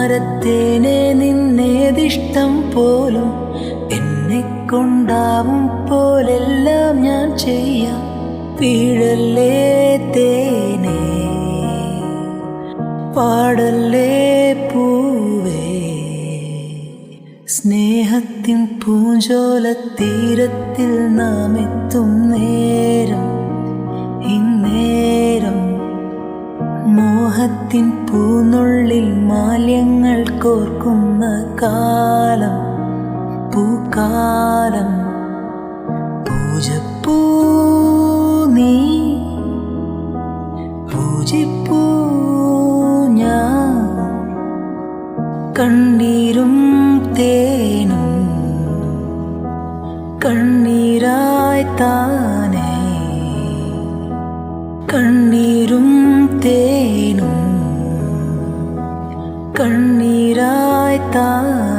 താമരത്തേനെ നിന്നേതിഷ്ടം പോലും എന്നെ കൊണ്ടാവും പോലെല്ലാം ഞാൻ ചെയ്യാം. വീഴല്ലേ തേനേ, പാടല്ലേ പൂവേ, സ്നേഹത്തിൻ പൂഞ്ചോലത്തീരത്തിൽ നാം എത്തും നേരം, ഇന്നേരം മോഹത്തിൻ പൂനുള്ളിൽ മാല്യങ്ങൾ കോർക്കുന്ന കാലം, പൂക്കാലം. പൂജപ്പൂ നീ, പൂജിപ്പൂ ഞാൻ, കണ്ണീരും തേനും കണ്ണീരായി താനേ, കണ്ണീരും തേനും കണ്ണീരായി താനേ.